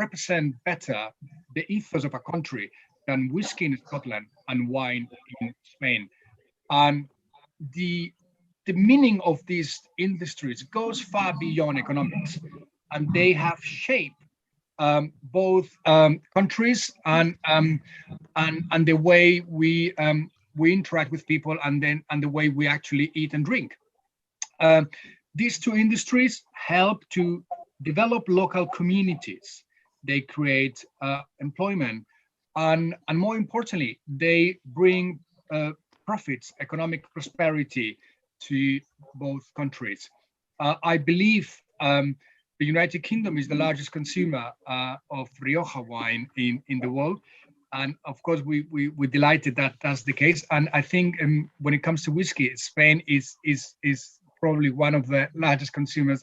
represent better the ethos of a country than whiskey in Scotland and wine in Spain. And the the meaning of these industries goes far beyond economics, and they have shaped both countries and the way we interact with people, and the way we actually eat and drink. Um, these two industries help to develop local communities. They create employment, and more importantly, they bring profits, economic prosperity to both countries. I believe the United Kingdom is the largest consumer of Rioja wine in the world. And of course, we're delighted that that's the case. And I think when it comes to whiskey, Spain is probably one of the largest consumers.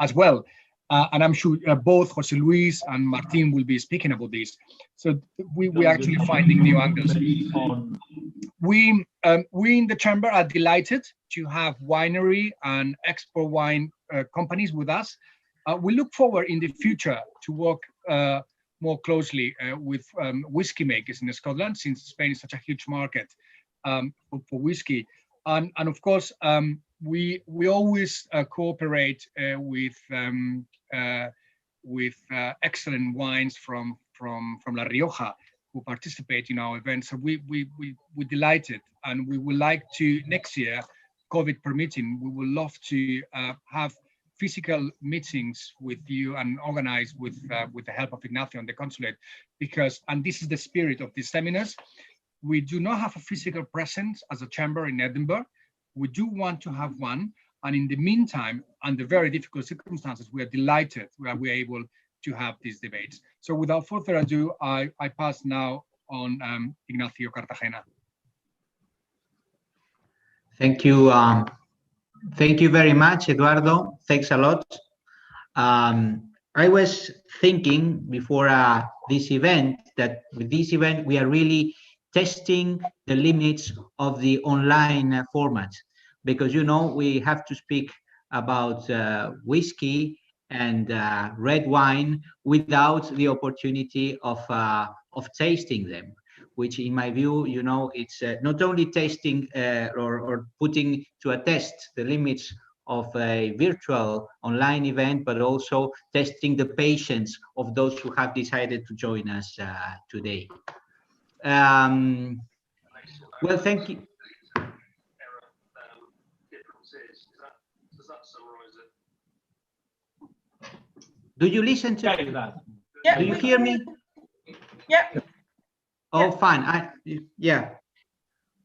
As well, and I'm sure both Jose Luis and Martin will be speaking about this. So we're actually finding new angles. We in the chamber are delighted to have winery and export wine companies with us. We look forward in the future to work more closely with whiskey makers in Scotland, since Spain is such a huge market for whiskey. And of course, we always cooperate with excellent wines from La Rioja who participate in our events. So we're delighted, and we would like to next year, COVID permitting, we would love to have physical meetings with you and organize with the help of Ignacio and the consulate, because, and this is the spirit of these seminars, we do not have a physical presence as a chamber in Edinburgh. We do want to have one, and in the meantime, under very difficult circumstances, we are delighted that we are able to have these debates. So without further ado, I pass now on Ignacio Cartagena. Thank you. Thank you very much, Eduardo. Thanks a lot. I was thinking before this event that with this event, we are really testing the limits of the online format, because, you know, we have to speak about whiskey and red wine without the opportunity of tasting them, which in my view, you know, it's not only tasting or putting to a test the limits of a virtual online event, but also testing the patience of those who have decided to join us today. Well, thank you. Do you listen to me? Yeah, do you hear me? Yeah. Oh, fine. Yeah.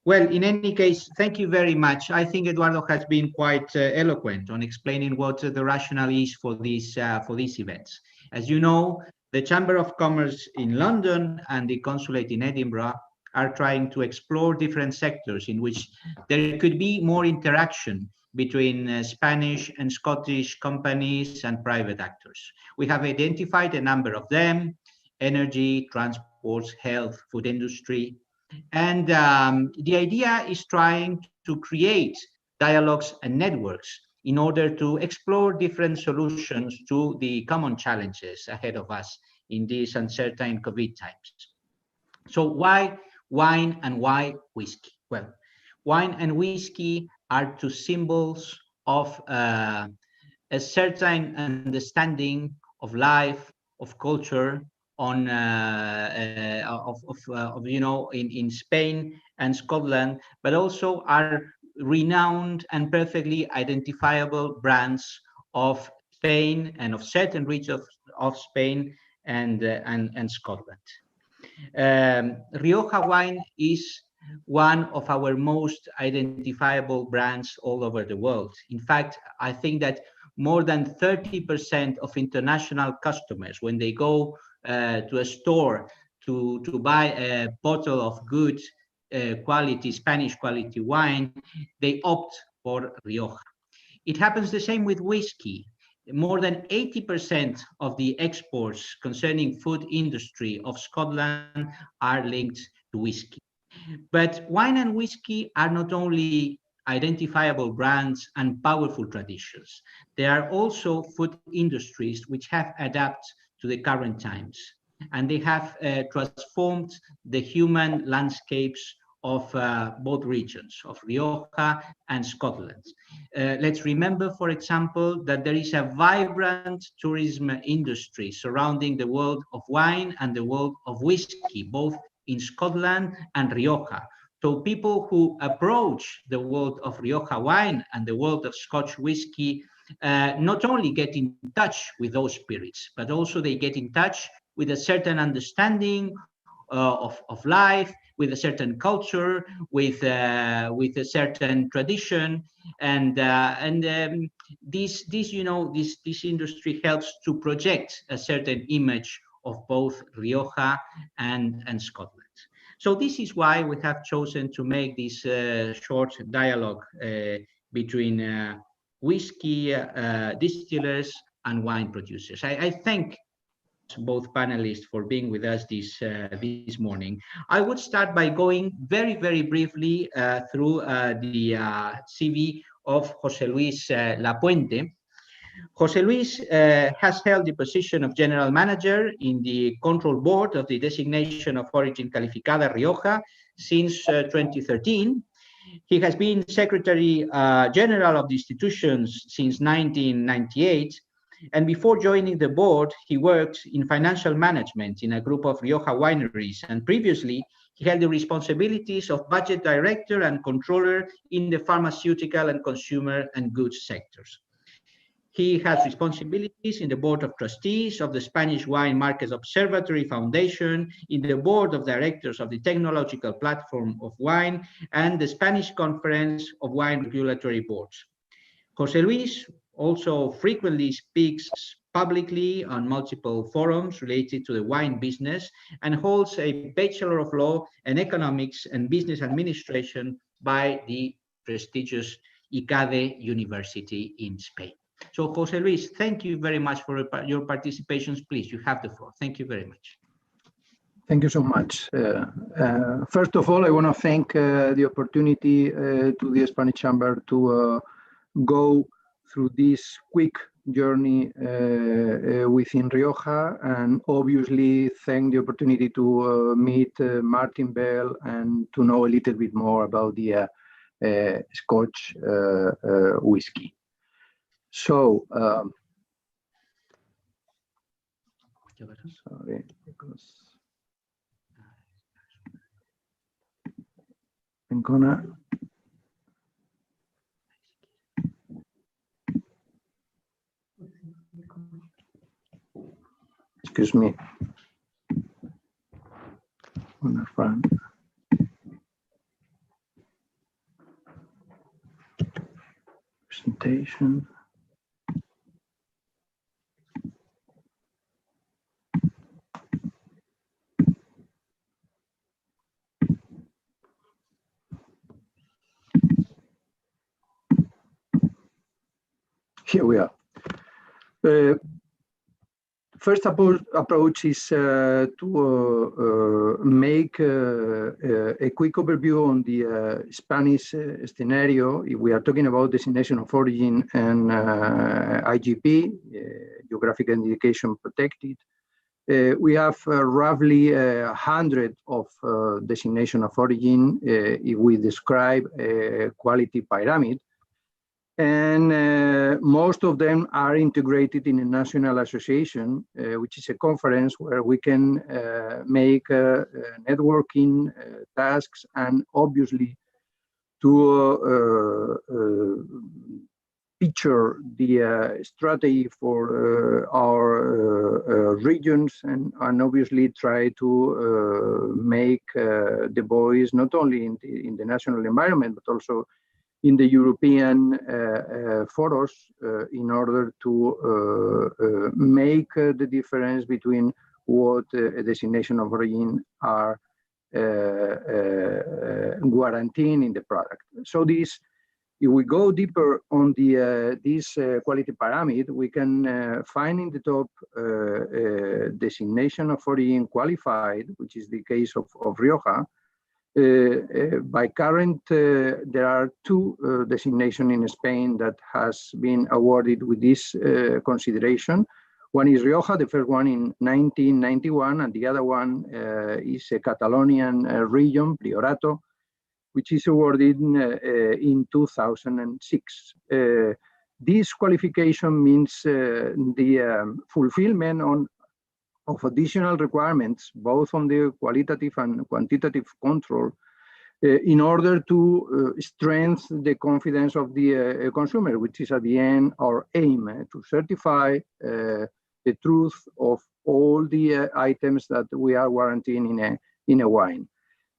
Well, in any case, thank you very much. I think Eduardo has been quite eloquent on explaining what the rationale is for these events. As you know, the Chamber of Commerce in London and the Consulate in Edinburgh are trying to explore different sectors in which there could be more interaction between Spanish and Scottish companies and private actors. We have identified a number of them: energy, transport, health, food industry. And the idea is trying to create dialogues and networks in order to explore different solutions to the common challenges ahead of us in these uncertain COVID times. So why wine and why whiskey? Well, wine and whiskey are two symbols of a certain understanding of life, of culture, on you know, in Spain and Scotland, but also are renowned and perfectly identifiable brands of Spain and of certain regions of Spain and Scotland. Rioja wine is one of our most identifiable brands all over the world. In fact, I think that more than 30% of international customers, when they go to a store to buy a bottle of good quality, Spanish quality wine, they opt for Rioja. It happens the same with whiskey. More than 80% of the exports concerning food industry of Scotland are linked to whiskey. But wine and whiskey are not only identifiable brands and powerful traditions. There are also food industries which have adapted to the current times. And they have transformed the human landscapes of both regions, of Rioja and Scotland. Let's remember, for example, that there is a vibrant tourism industry surrounding the world of wine and the world of whiskey, both in Scotland and Rioja. So people who approach the world of Rioja wine and the world of Scotch whiskey not only get in touch with those spirits, but also they get in touch with a certain understanding of life, with a certain culture, with a certain tradition, and this industry helps to project a certain image of both Rioja and Scotland. So this is why we have chosen to make this short dialogue between whiskey distillers and wine producers. I thank both panelists for being with us this morning. I would start by going very briefly through the CV of José Luis Lapuente. José Luis has held the position of General Manager in the Control Board of the Designation of Origin Calificada Rioja since 2013. He has been Secretary General of the institutions since 1998. And before joining the board, he worked in financial management in a group of Rioja wineries. And previously, he held the responsibilities of budget director and controller in the pharmaceutical and consumer and goods sectors. He has responsibilities in the board of trustees of the Spanish Wine Markets Observatory Foundation, in the board of directors of the Technological Platform of Wine, and the Spanish Conference of Wine Regulatory Boards. José Luis also frequently speaks publicly on multiple forums related to the wine business and holds a Bachelor of Law in Economics and Business Administration by the prestigious ICADE University in Spain. So, José Luis, thank you very much for your participation. Please, you have the floor. Thank you very much. Thank you so much. First of all, I want to thank the opportunity to the Spanish Chamber to go through this quick journey within Rioja, and obviously thank the opportunity to meet Martin Bell and to know a little bit more about the Scotch whiskey. So, sorry, because I'm gonna. Excuse me. On the front. Presentation. Here we are. First approach is to make a quick overview on the Spanish scenario. If we are talking about designation of origin and IGP, Geographical Indication Protected, we have roughly 100 of designation of origin if we describe a quality pyramid. And most of them are integrated in a national association, which is a conference where we can make networking tasks and obviously to picture the strategy for our regions and obviously try to make the voice not only in the national environment, but also in the European forums in order to make the difference between what a designation of origin are guaranteeing in the product. So this, if we go deeper on the this quality pyramid, we can find in the top designation of origin qualified, which is the case of Rioja. By current, there are two designations in Spain that has been awarded with this consideration. One is Rioja, the first one in 1991, and the other one is a Catalonian region, Priorato, which is awarded in 2006. This qualification means the fulfillment of additional requirements, both on the qualitative and quantitative control, in order to strengthen the confidence of the consumer, which is at the end our aim, to certify the truth of all the items that we are warranting in a wine.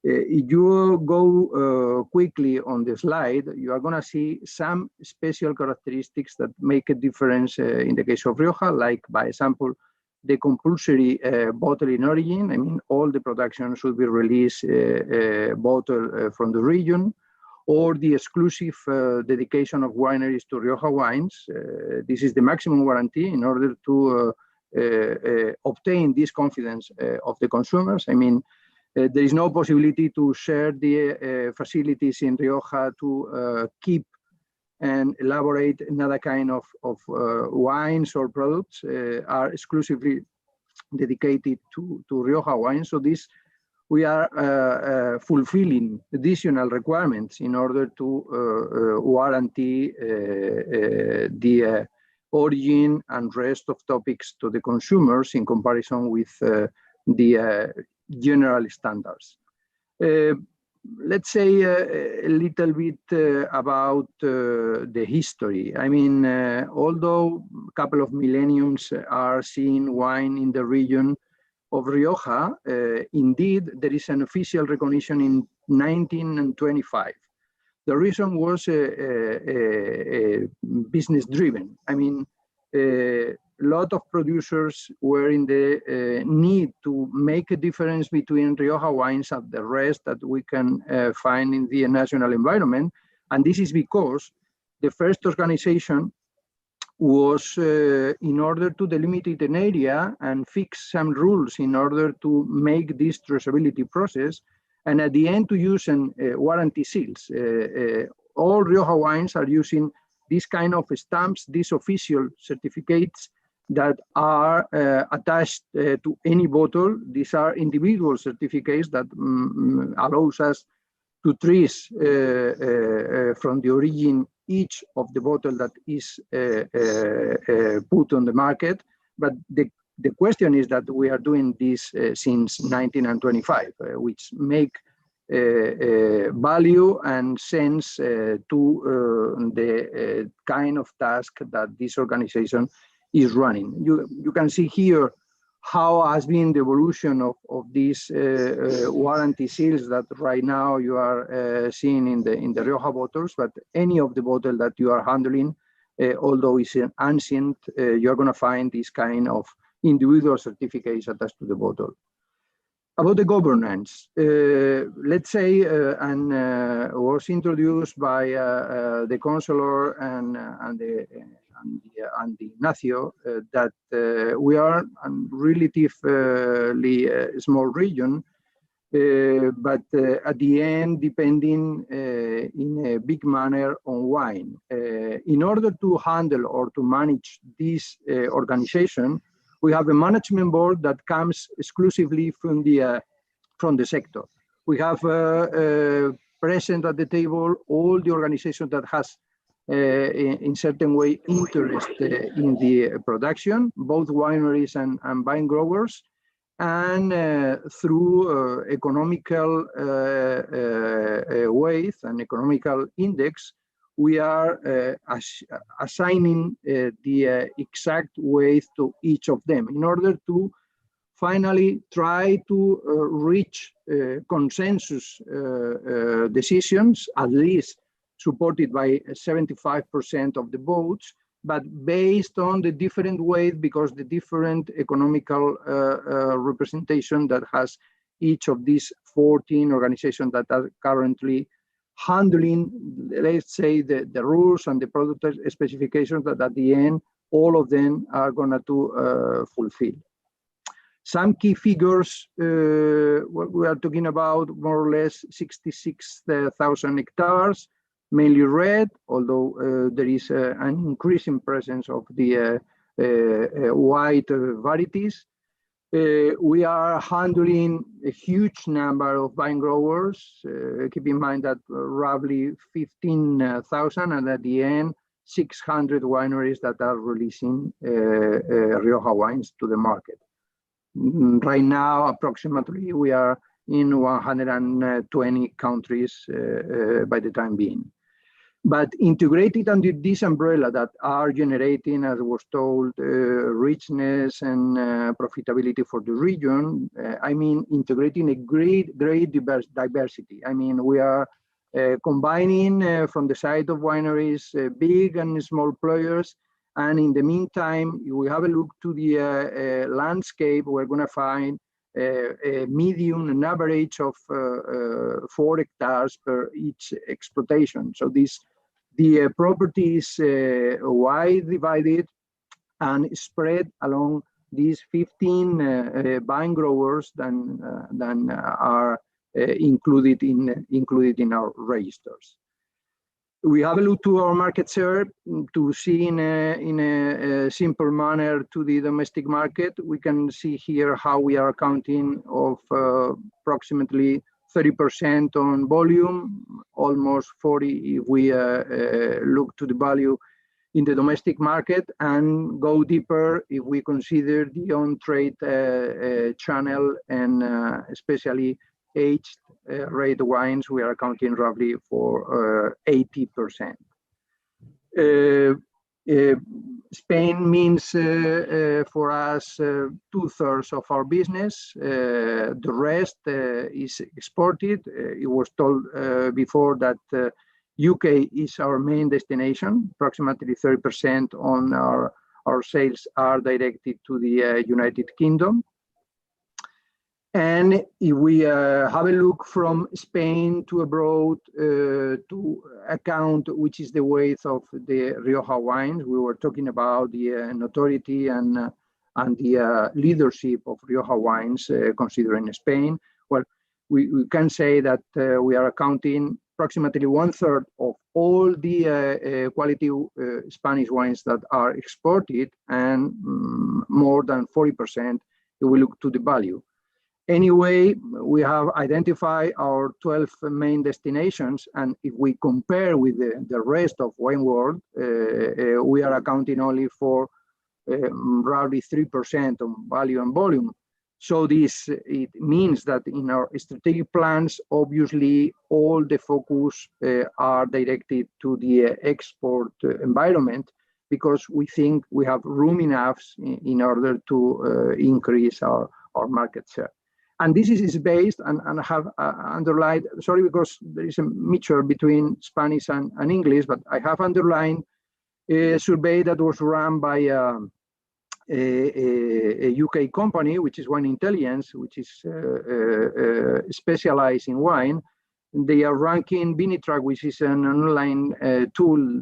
If you go quickly on the slide, you are going to see some special characteristics that make a difference in the case of Rioja, like, by example, the compulsory bottle in origin. I mean, all the production should be released bottle from the region, or the exclusive dedication of wineries to Rioja wines. This is the maximum warranty in order to obtain this confidence of the consumers. I mean, there is no possibility to share the facilities in Rioja to keep and elaborate another kind of wines or products are exclusively dedicated to Rioja wines. So this, we are fulfilling additional requirements in order to warranty the origin and rest of topics to the consumers in comparison with the general standards. Let's say a little bit about the history. I mean, although a couple of millenniums are seeing wine in the region of Rioja, indeed, there is an official recognition in 1925. The reason was business-driven. I mean, a lot of producers were in the need to make a difference between Rioja wines and the rest that we can find in the national environment. And this is because the first organization was in order to delimit an area and fix some rules in order to make this traceability process, and at the end to use warranty seals. All Rioja wines are using this kind of stamps, these official certificates that are attached to any bottle. These are individual certificates that allows us to trace from the origin each of the bottle that is put on the market. But the question is that we are doing this since 1925, which make value and sense to the kind of task that this organization is running. You can see here how has been the evolution of these warranty seals that right now you are seeing in the Rioja bottles, but any of the bottle that you are handling, although it's ancient, you're going to find this kind of individual certificates attached to the bottle. About the governance, let's say, and was introduced by the consular and the Ignacio, that we are a relatively small region, but at the end depending in a big manner on wine. In order to handle or to manage this organization, we have a management board that comes exclusively from the sector. We have present at the table all the organizations that has in certain way interest in the production, both wineries and vine growers, and through economical weight and economical index, we are assigning the exact weight to each of them in order to finally try to reach consensus decisions, at least supported by 75% of the votes, but based on the different weight, because the different economical representation that has each of these 14 organizations that are currently handling, let's say, the rules and the product specifications that at the end, all of them are going to fulfill. Some key figures, what we are talking about, more or less 66,000 hectares, mainly red, although there is an increasing presence of the wide varieties. We are handling a huge number of vine growers. Keep in mind that roughly 15,000, and at the end, 600 wineries that are releasing Rioja wines to the market. Right now, approximately, we are in 120 countries by the time being. But integrated under this umbrella that are generating, as was told, richness and profitability for the region, I mean, integrating a great diversity. I mean, we are combining from the side of wineries, big and small players. And in the meantime, if we have a look to the landscape, we're going to find a medium, an average of 4 hectares per each exploitation. So the property is wide divided and spread along these 15 vine growers that are included in our registers. We have a look to our market share to see in a simple manner to the domestic market. We can see here how we are accounting of approximately 30% on volume, almost 40 if we look to the value in the domestic market, and go deeper if we consider the on-trade channel and especially aged red wines. We are accounting roughly for 80%. Spain means for us 2/3 of our business. The rest is exported. It was told before that UK is our main destination. Approximately 30% on our sales are directed to the United Kingdom. And if we have a look from Spain to abroad to account, which is the weight of the Rioja wines, we were talking about the notoriety and the leadership of Rioja wines considering Spain. Well, we can say that we are accounting approximately 1/3 of all the quality Spanish wines that are exported, and more than 40% if we look to the value. Anyway, we have identified our 12 main destinations, and if we compare with the rest of wine world, we are accounting only for roughly 3% on value and volume. So it means that in our strategic plans, obviously, all the focus are directed to the export environment, because we think we have room enough in order to increase our market share. And this is based, and I have underlined, sorry, because there is a mixture between Spanish and English, but I have underlined a survey that was run by a UK company, which is Wine Intelligence, which is specialized in wine. They are ranking Vinitrack, which is an online tool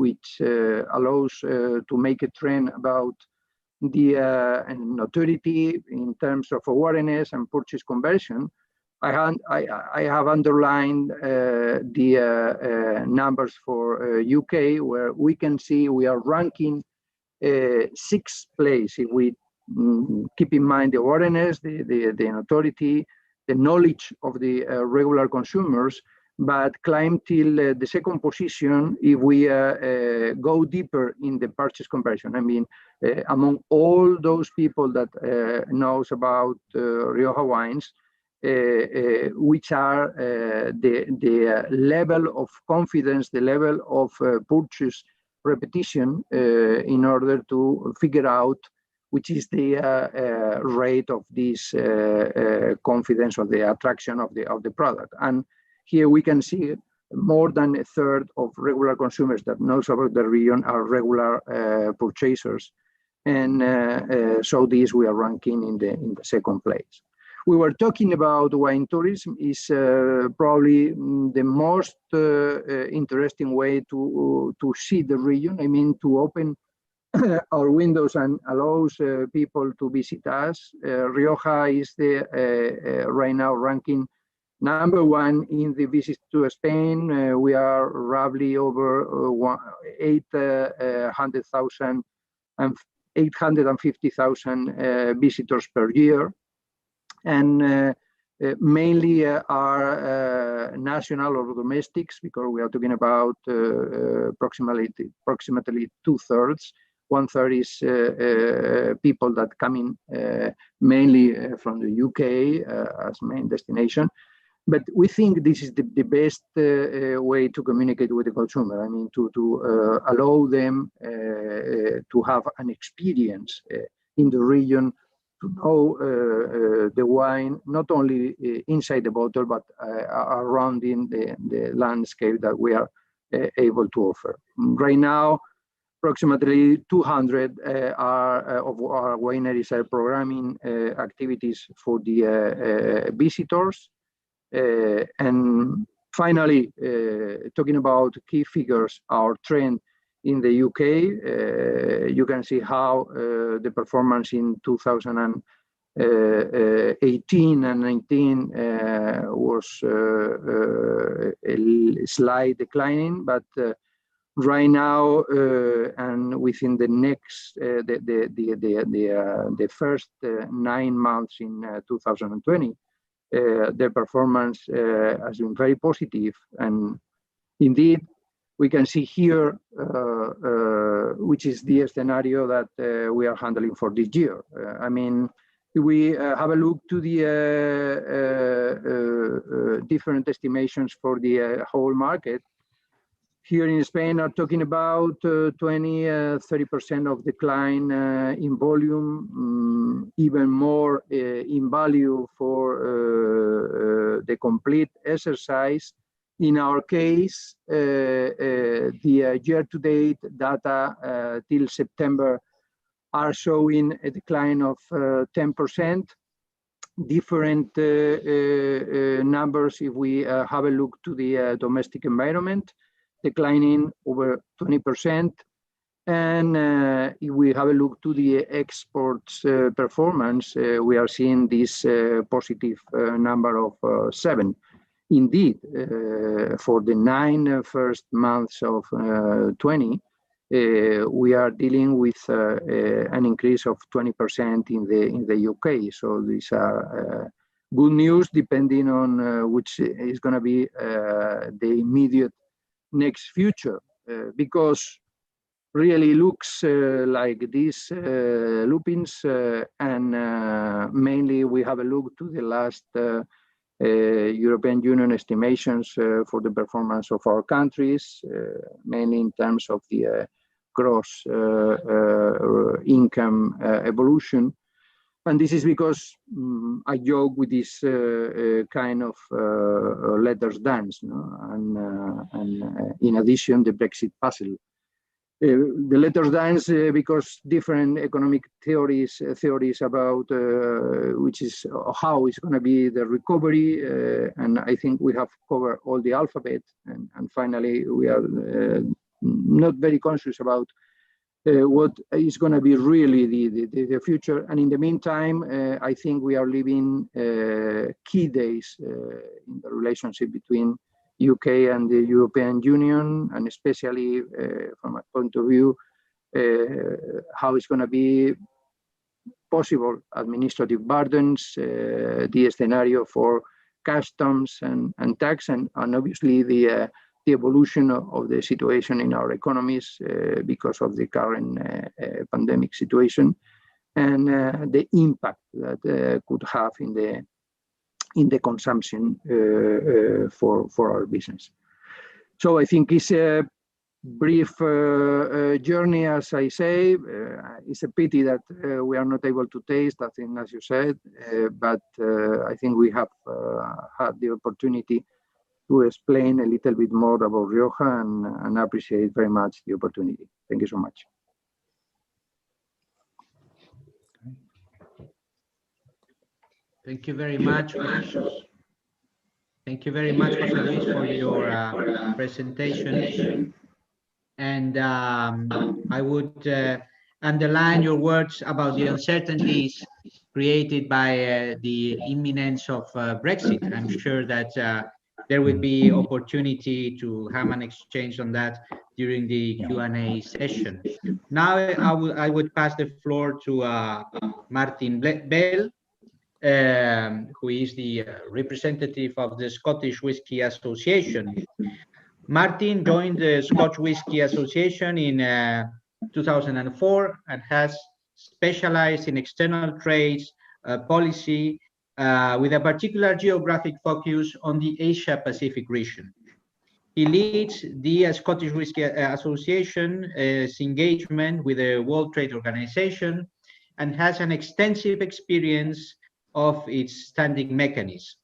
which allows to make a trend about the notoriety in terms of awareness and purchase conversion. I have underlined the numbers for UK, where we can see we are ranking 6th place if we keep in mind the awareness, the notoriety, the knowledge of the regular consumers, but climb till the 2nd position if we go deeper in the purchase conversion. I mean, among all those people that knows about Rioja wines, which are the level of confidence, the level of purchase repetition in order to figure out which is the rate of this confidence or the attraction of the product. And here we can see more than 1/3 of regular consumers that knows about the region are regular purchasers. And so this we are ranking in the 2nd place. We were talking about wine tourism is probably the most interesting way to see the region. I mean, to open our windows and allows people to visit us. Rioja is right now ranking number 1 in the visits to Spain. We are roughly over 800,000 and 850,000 visitors per year, and mainly are national or domestics, because we are talking about approximately 2/3. 1/3 is people that come in mainly from the UK as main destination. But we think this is the best way to communicate with the consumer. I mean, to allow them to have an experience in the region, to know the wine, not only inside the bottle, but around in the landscape that we are able to offer. Right now, approximately 200 of our wineries are programming activities for the visitors. And finally, talking about key figures, our trend in the UK, you can see how the performance in 2018 and 19 was a slight declining, but right now and within the next the first 9 months in 2020. The performance has been very positive, and indeed we can see here which is the scenario that we are handling for this year. I mean, we have a look to the different estimations for the whole market. Here in Spain are talking about 20–30% of decline in volume, even more in value for the complete exercise. In our case, the year-to-date data till September are showing a decline of 10%. Different numbers if we have a look to the domestic environment, declining over 20%. And if we have a look to the exports performance, we are seeing this positive number of 7. Indeed, for the 9 first months of 20, we are dealing with an increase of 20% in the UK. So these are good news, depending on which is going to be the immediate next future, because really looks like these loopings, and mainly we have a look to the last European Union estimations for the performance of our countries, mainly in terms of the gross income evolution. And this is because I joke with this kind of letters dance, no? And in addition, the Brexit puzzle. The letters dance because different economic theories about which is how it's going to be the recovery, and I think we have covered all the alphabet, and finally we are not very conscious about what is going to be really the future. And in the meantime, I think we are living key days in the relationship between UK and the European Union, and especially from a point of view, how it's going to be possible administrative burdens, the scenario for customs and tax, and obviously the evolution of the situation in our economies because of the current pandemic situation, and the impact that could have in the consumption for our business. So I think it's a brief journey, as I say. It's a pity that we are not able to taste, I think, as you said, but I think we have had the opportunity to explain a little bit more about Rioja, and I appreciate very much the opportunity. Thank you so much. Thank you very much. Thank you very much, José Luis, for your presentation. And I would underline your words about the uncertainties created by the imminence of Brexit. I'm sure that there will be opportunity to have an exchange on that. during the Q&A session. Now I would pass the floor to Martin Bell, who is the representative of the Scottish Whisky Association. Martin joined the Scotch Whisky Association in 2004 and has specialized in external trades policy with a particular geographic focus on the Asia-Pacific region. He leads the Scottish Whisky Association's engagement with the World Trade Organization and has an extensive experience of its standing mechanism,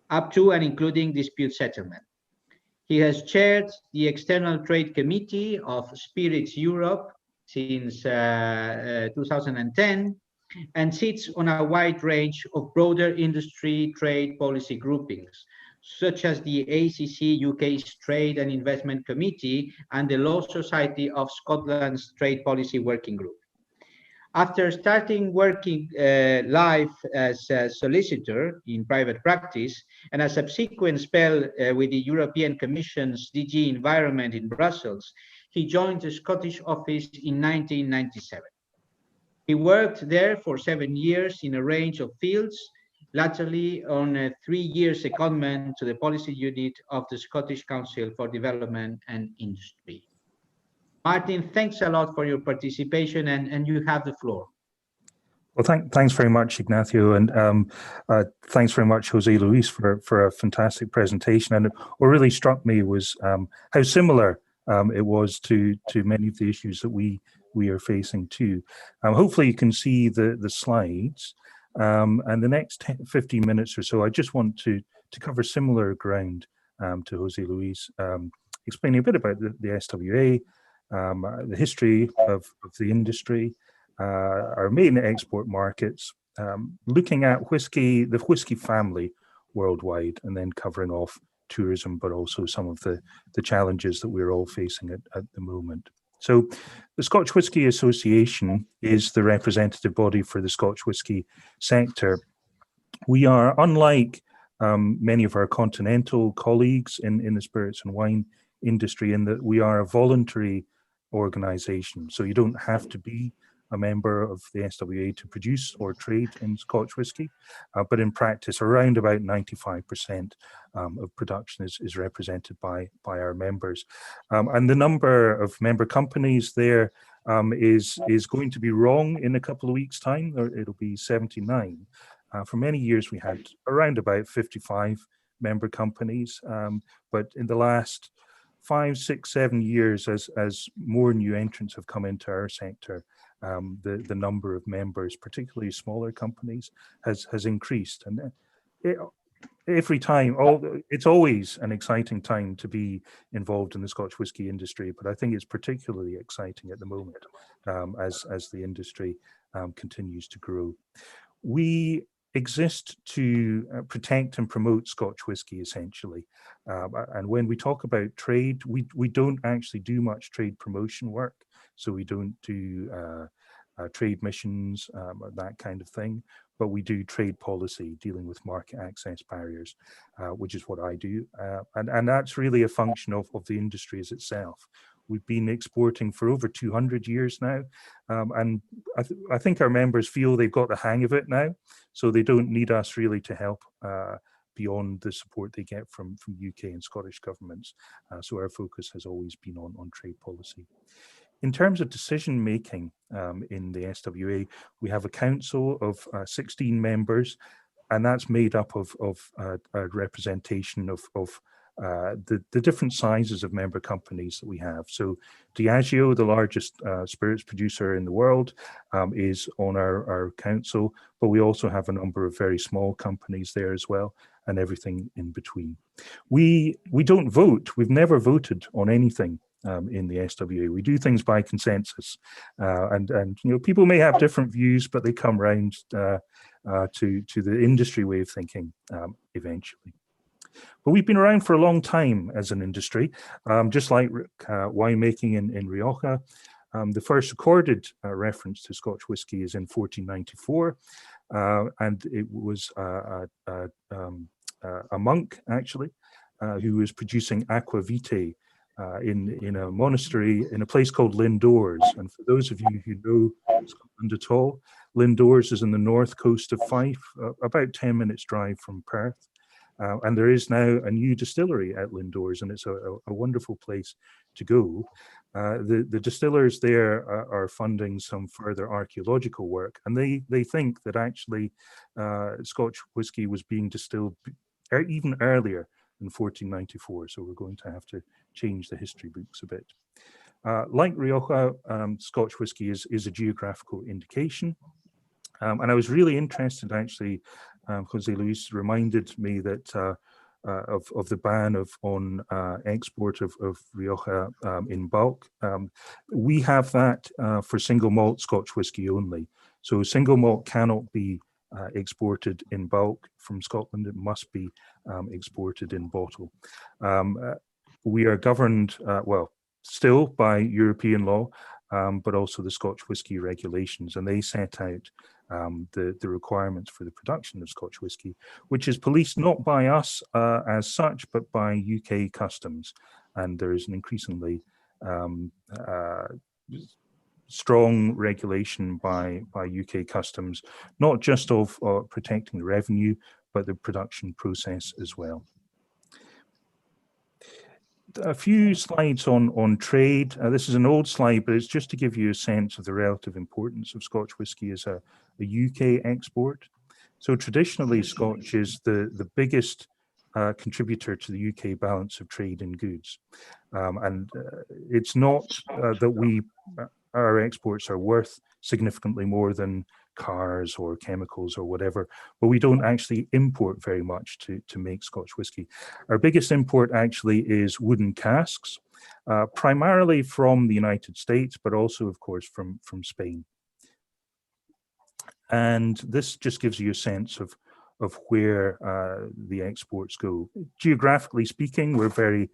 up to and including dispute settlement. He has chaired the External Trade Committee of Spirits Europe since 2010 and sits on a wide range of broader industry trade policy groupings, such as the ACC UK's Trade and Investment Committee and the Law Society of Scotland's Trade Policy Working Group. After starting working live as a solicitor in private practice and a subsequent spell with the European Commission's DG Environment in Brussels, he joined the Scottish office in 1997. He worked there for 7 years in a range of fields, latterly on a 3-year secondment to the policy unit of the Scottish Council for Development and Industry. Martin, thanks a lot for your participation, and you have the floor. Well, thanks very much, Ignacio, and thanks very much, Jose Luis, for a fantastic presentation. And what really struck me was how similar it was to many of the issues that we are facing too. Hopefully, you can see the slides. And the next 15 minutes or so, I just want to cover similar ground to Jose Luis, explaining a bit about the SWA. The history of the industry, our main export markets, looking at the whisky family worldwide, and then covering off tourism, but also some of the challenges that we're all facing at the moment. So the Scotch Whisky Association is the representative body for the Scotch whisky sector. We are, unlike many of our continental colleagues in the spirits and wine industry, in that we are a voluntary organization. So you don't have to be a member of the SWA to produce or trade in Scotch whisky, but in practice, around about 95% of production is represented by our members. And the number of member companies there is going to be wrong in a couple of weeks' time, or it'll be 79. For many years, we had around about 55 member companies, but in the last 5, 6, 7 years, as more new entrants have come into our sector, the number of members, particularly smaller companies, has increased. And every time, it's always an exciting time to be involved in the Scotch whisky industry, but I think it's particularly exciting at the moment as the industry continues to grow. We exist to protect and promote Scotch whisky, essentially. And when we talk about trade, we don't actually do much trade promotion work. So we don't do trade missions, that kind of thing, but we do trade policy, dealing with market access barriers, which is what I do. And that's really a function of the industry as itself. We've been exporting for over 200 years now, and I think our members feel they've got the hang of it now, so they don't need us really to help beyond the support they get from UK and Scottish governments. So our focus has always been on trade policy. In terms of decision making in the SWA, we have a council of 16 members, and that's made up of a representation of the different sizes of member companies that we have. So Diageo, the largest spirits producer in the world, is on our council, but we also have a number of very small companies there as well, and everything in between. We don't vote. We've never voted on anything in the SWA. We do things by consensus, and you know, people may have different views, but they come round to the industry way of thinking eventually. But we've been around for a long time as an industry, just like winemaking in Rioja. The first recorded reference to Scotch whisky is in 1494, and it was a monk, actually, who was producing aqua vitae in a monastery in a place called Lindores. And for those of you who know Scotland at all, Lindores is in the north coast of Fife, about 10 minutes drive from Perth. And there is now a new distillery at Lindores, and it's a wonderful place to go. The distillers there are funding some further archaeological work, and they think that actually Scotch whisky was being distilled even earlier in 1494, so we're going to have to change the history books a bit. Like Rioja, Scotch whisky is a geographical indication, and I was really interested actually. Jose Luis reminded me that of the ban on export of Rioja in bulk. We have that for single malt Scotch whisky only. So single malt cannot be exported in bulk from Scotland. It must be exported in bottle. We are governed, well, still by European law, but also the Scotch whisky regulations, and they set out the requirements for the production of Scotch whisky, which is policed not by us as such, but by UK customs. And there is an increasingly strong regulation by UK customs, not just of protecting the revenue, but the production process as well. A few slides on trade. This is an old slide, but it's just to give you a sense of the relative importance of Scotch whisky as a UK export. So traditionally, Scotch is the biggest contributor to the UK balance of trade in goods. And it's not that our exports are worth significantly more than cars or chemicals or whatever, but we don't actually import very much to make Scotch whisky. Our biggest import actually is wooden casks, primarily from the United States, but also, of course, from Spain. And this just gives you a sense of where the exports go. Geographically speaking, we're very,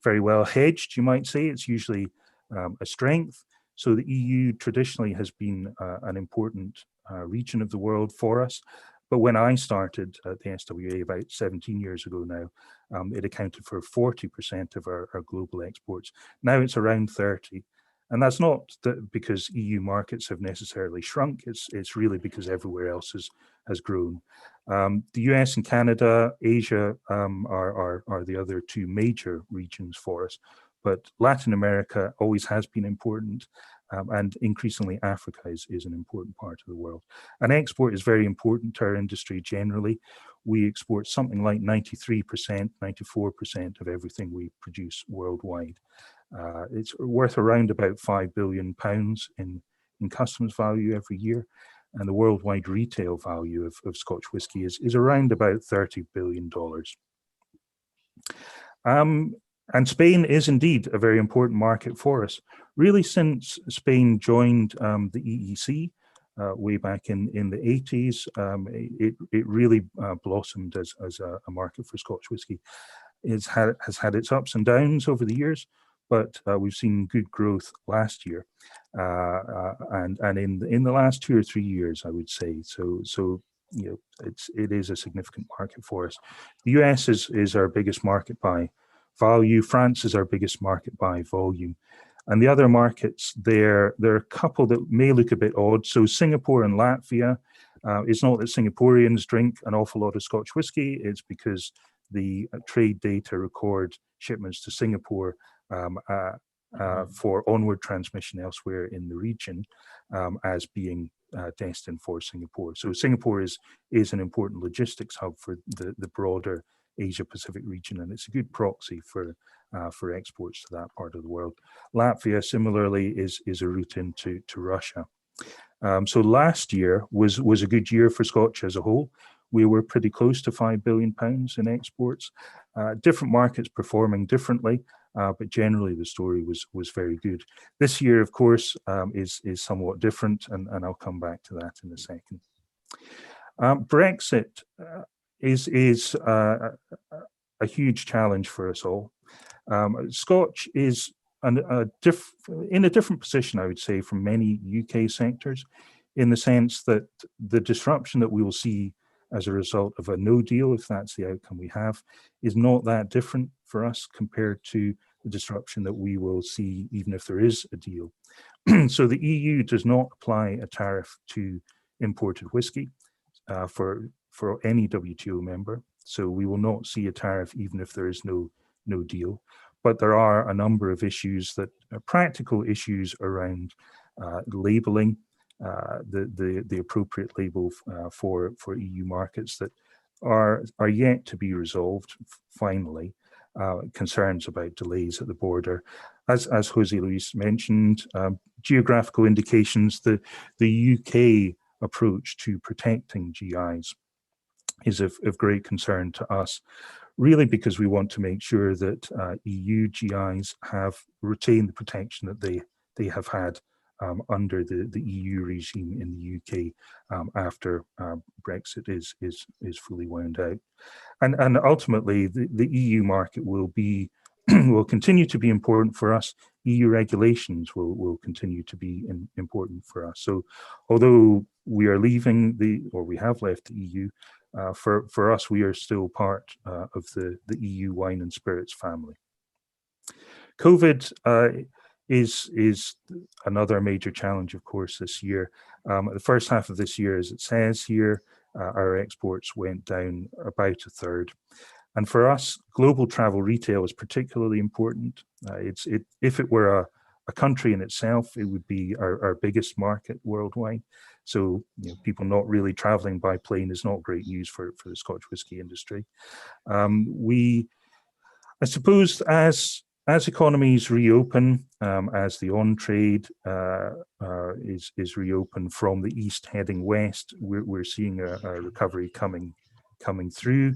very well hedged, you might say. It's usually a strength. So the EU traditionally has been an important region of the world for us. But when I started at the SWA about 17 years ago now, it accounted for 40% of our global exports. Now it's around 30. And that's not because EU markets have necessarily shrunk. It's really because everywhere else has grown. The US and Canada, Asia are the other two major regions for us. But Latin America always has been important, and increasingly Africa is an important part of the world. And export is very important to our industry generally. We export something like 93%, 94% of everything we produce worldwide. It's worth around about £5 billion in customs value every year. And the worldwide retail value of Scotch whisky is around about $30 billion. And Spain is indeed a very important market for us. Really, since Spain joined the EEC way back in the 80s, it really blossomed as a market for Scotch whisky. It has had its ups and downs over the years, but we've seen good growth last year, and in the last 2 or 3 years, I would say. So you know, it is a significant market for us. The US is our biggest market by value. France is our biggest market by volume. And the other markets, there are a couple that may look a bit odd. So Singapore and Latvia, it's not that Singaporeans drink an awful lot of Scotch whisky. It's because the trade data record shipments to Singapore for onward transmission elsewhere in the region as being destined for Singapore. So Singapore is an important logistics hub for the broader Asia Pacific region, and it's a good proxy for exports to that part of the world. Latvia similarly is a route into Russia. So last year was a good year for Scotch as a whole. We were pretty close to £5 billion in exports. Different markets performing differently, but generally the story was very good. This year, of course, is somewhat different, and I'll come back to that in a second. Brexit is a huge challenge for us all. Scotch is in a different position, I would say, from many UK sectors, in the sense that the disruption that we will see as a result of a no deal, if that's the outcome we have, is not that different for us compared to disruption that we will see even if there is a deal. So the EU does not apply a tariff to imported whiskey for any WTO member. So we will not see a tariff even if there is no deal. But there are a number of issues that practical issues around labeling, the appropriate label for EU markets that are yet to be resolved finally. Concerns about delays at the border. As Jose Luis mentioned, geographical indications, the UK approach to protecting GIs is of great concern to us, really because we want to make sure that EU GIs have retained the protection that they have had under the EU regime in the UK after Brexit is fully wound out. And ultimately, the EU market will be will continue to be important for us. EU regulations will continue to be important for us. So, although we are leaving or we have left the EU, for us, we are still part of the EU wine and spirits family. COVID is another major challenge, of course, this year. The first half of this year, as it says here, our exports went down about a third. And for us, global travel retail is particularly important. If it were a country in itself, it would be our biggest market worldwide. So people not really traveling by plane is not great news for the Scotch whisky industry. I suppose as economies reopen, as the on-trade is reopened from the east heading west, we're seeing a recovery coming through.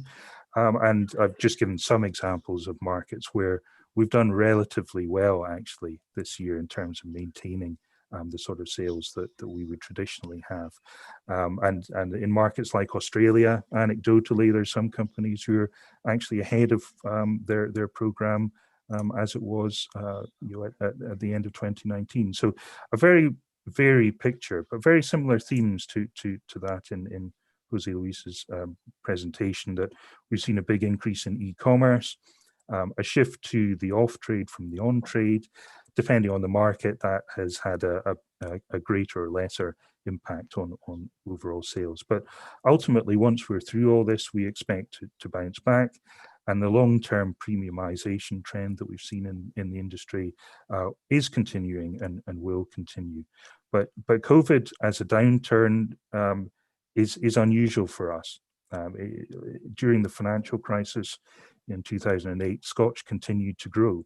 And I've just given some examples of markets where we've done relatively well, actually, this year in terms of maintaining the sort of sales that we would traditionally have. And in markets like Australia, anecdotally, there's some companies who are actually ahead of their program as it was at the end of 2019. So a very varied picture, but very similar themes to that in Jose Luis's presentation, that we've seen a big increase in e-commerce, a shift to the off-trade from the on-trade. Depending on the market, that has had a greater or lesser impact on overall sales. But ultimately, once we're through all this, we expect to bounce back. And the long-term premiumization trend that we've seen in the industry is continuing and will continue. But COVID as a downturn is unusual for us. During the financial crisis in 2008, Scotch continued to grow,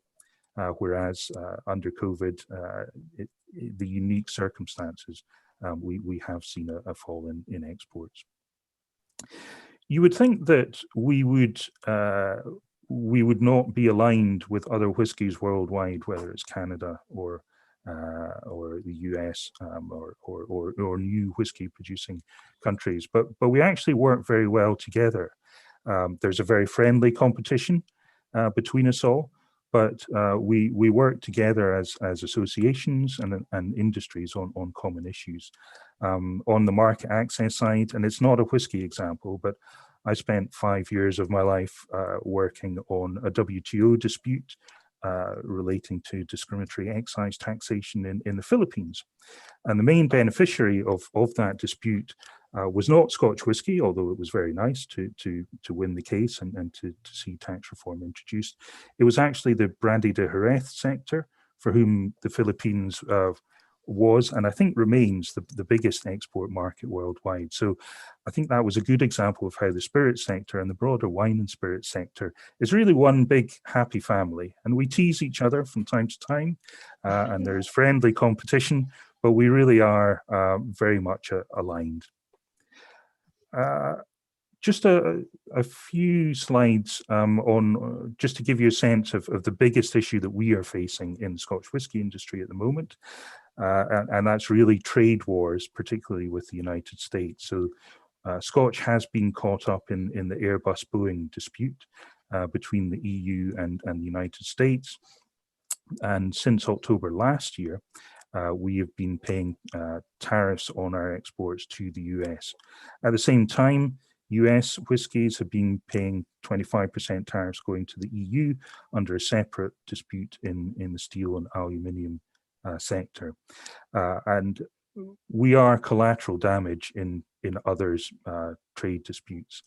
whereas under COVID, the unique circumstances, we have seen a fall in exports. You would think that we would not be aligned with other whiskies worldwide, whether it's Canada or the US or new whiskey producing countries, but we actually work very well together. There's a very friendly competition between us all, but we work together as associations and industries on common issues. On the market access side, and it's not a whiskey example, but I spent 5 years of my life working on a WTO dispute relating to discriminatory excise taxation in the Philippines. And the main beneficiary of that dispute was not Scotch whisky, although it was very nice to win the case and to see tax reform introduced. It was actually the brandy de Jerez sector, for whom the Philippines was, and I think remains, the biggest export market worldwide. So I think that was a good example of how the spirit sector and the broader wine and spirit sector is really one big happy family. And we tease each other from time to time, and there's friendly competition, but we really are very much aligned. Just a few slides on just to give you a sense of the biggest issue that we are facing in the Scotch whisky industry at the moment. And that's really trade wars, particularly with the United States. So Scotch has been caught up in the Airbus Boeing dispute between the EU and the United States. And since October last year, we have been paying tariffs on our exports to the US. At the same time, US whiskies have been paying 25% tariffs going to the EU under a separate dispute in the steel and aluminium sector. And we are collateral damage in others' trade disputes.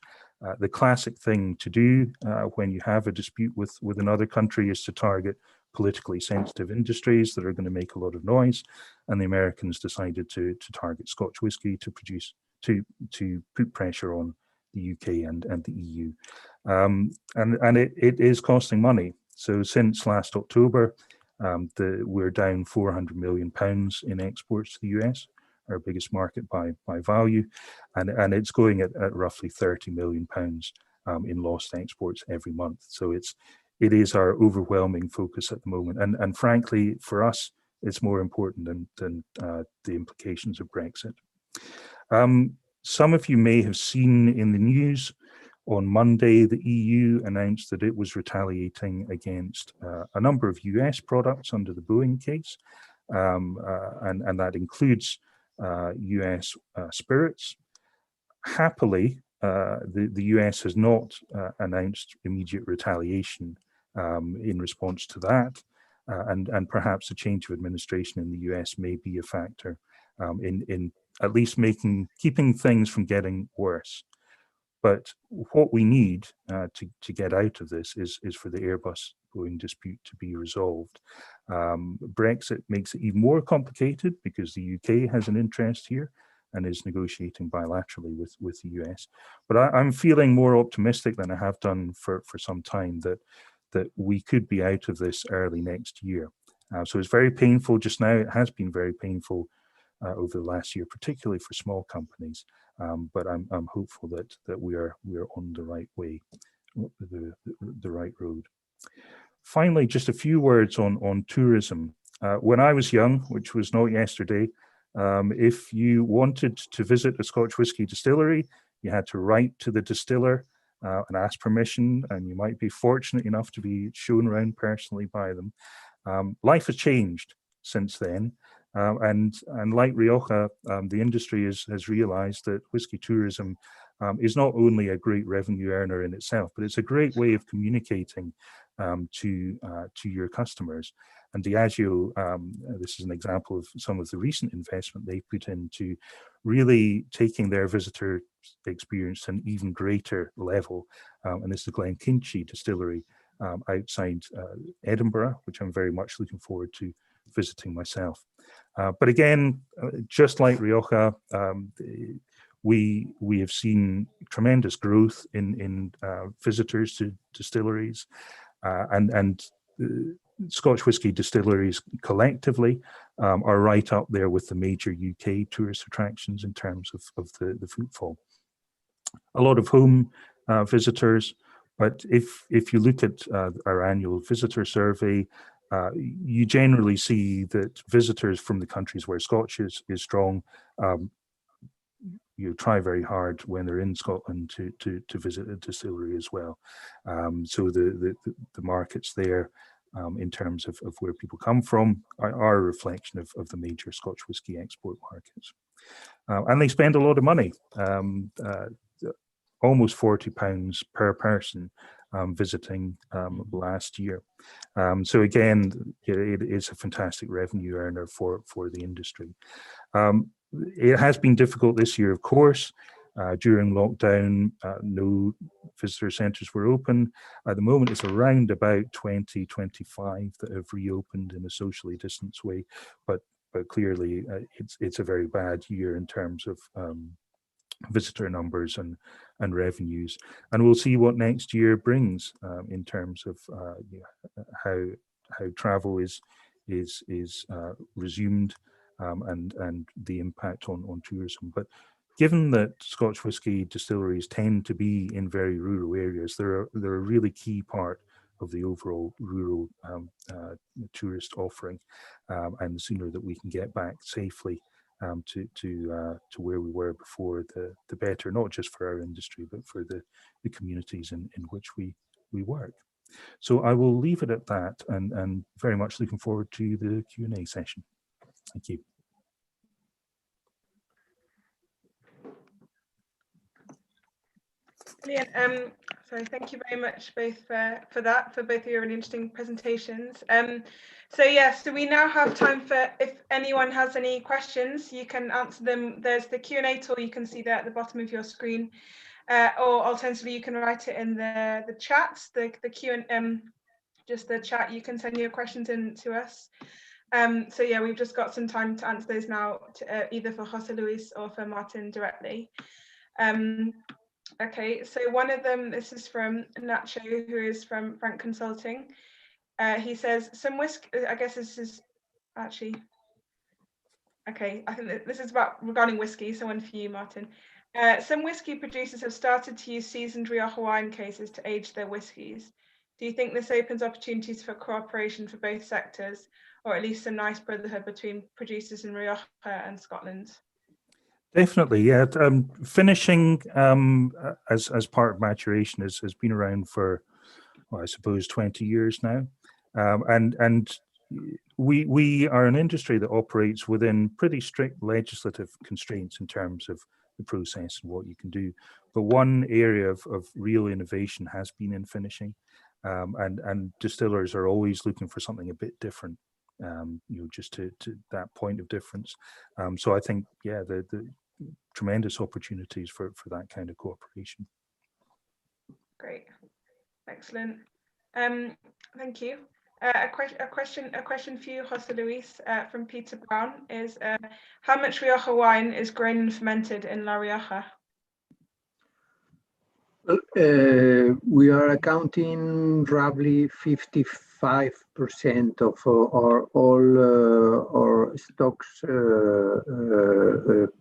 The classic thing to do when you have a dispute with another country is to target politically sensitive industries that are going to make a lot of noise, and the Americans decided to target Scotch whisky to put pressure on the UK and the EU, and it is costing money. So since last October, we're down £400 million in exports to the US, our biggest market by value, and it's going at roughly £30 million in lost exports every month. So it is our overwhelming focus at the moment, and frankly, for us, it's more important than the implications of Brexit. Some of you may have seen in the news on Monday, the EU announced that it was retaliating against a number of US products under the Boeing case, and that includes US spirits. Happily, the US has not announced immediate retaliation in response to that, and perhaps a change of administration in the US may be a factor in at least keeping things from getting worse. But what we need to get out of this is for the Airbus Boeing dispute to be resolved. Brexit makes it even more complicated because the UK has an interest here and is negotiating bilaterally with the US. But I'm feeling more optimistic than I have done for some time that we could be out of this early next year. So it's very painful just now. It has been very painful over the last year, particularly for small companies. But I'm hopeful that we are on the right way, the right road. Finally, just a few words on tourism. When I was young, which was not yesterday, if you wanted to visit a Scotch whisky distillery, you had to write to the distiller and ask permission, and you might be fortunate enough to be shown around personally by them. Life has changed since then. And like Rioja, the industry has realized that whisky tourism is not only a great revenue earner in itself, but it's a great way of communicating to your customers. And Diageo, this is an example of some of the recent investment they put into really taking their visitor experience to an even greater level. And it's the Glenkinchie distillery outside Edinburgh, which I'm very much looking forward to visiting myself. But again, just like Rioja, we have seen tremendous growth in visitors to distilleries, and Scotch whisky distilleries collectively are right up there with the major UK tourist attractions in terms of the footfall. A lot of home visitors, but if you look at our annual visitor survey, you generally see that visitors from the countries where Scotch is strong, you try very hard when they're in Scotland to visit a distillery as well. So the markets there, in terms of where people come from, are a reflection of the major Scotch whisky export markets. And they spend a lot of money, almost £40 per person visiting last year. So again, it is a fantastic revenue earner for the industry. It has been difficult this year, of course. During lockdown, no visitor centres were open. At the moment, it's around about 20-25 that have reopened in a socially distanced way, but clearly it's a very bad year in terms of visitor numbers and revenues, and we'll see what next year brings in terms of how travel is resumed and the impact on tourism. But given that Scotch whisky distilleries tend to be in very rural areas, they're a really key part of the overall rural tourist offering, and the sooner that we can get back safely to where we were before, the better, not just for our industry, but for the communities in which we work. So I will leave it at that, and very much looking forward to the Q&A session. Thank you. Brilliant. So thank you very much both for both of your really interesting presentations. So so we now have time for, if anyone has any questions, you can answer them. There's the Q&A tool you can see there at the bottom of your screen, or alternatively you can write it in the chat, the just the chat. You can send your questions in to us. So yeah, we've just got some time to answer those now, either for Jose Luis or for Martin directly. Okay, so one of them, this is from Nacho, who is from Frank Consulting. He says, some whiskey, I guess this is actually, okay, I think that this is regarding whiskey, so one for you, Martin. Some whiskey producers have started to use seasoned Rioja wine cases to age their whiskies. Do you think this opens opportunities for cooperation for both sectors, or at least a nice brotherhood between producers in Rioja and Scotland? Definitely, yeah. Finishing as part of maturation has been around for, well, I suppose, 20 years now, and we are an industry that operates within pretty strict legislative constraints in terms of the process and what you can do. But one area of real innovation has been in finishing, and distillers are always looking for something a bit different. Just to that point of difference. So I think, yeah, the tremendous opportunities for that kind of cooperation. Great, excellent. Thank you. A question for you, Jose Luis, from Peter Brown is, how much Rioja wine is grown and fermented in La Rioja? Well, we are accounting roughly 55% of our stocks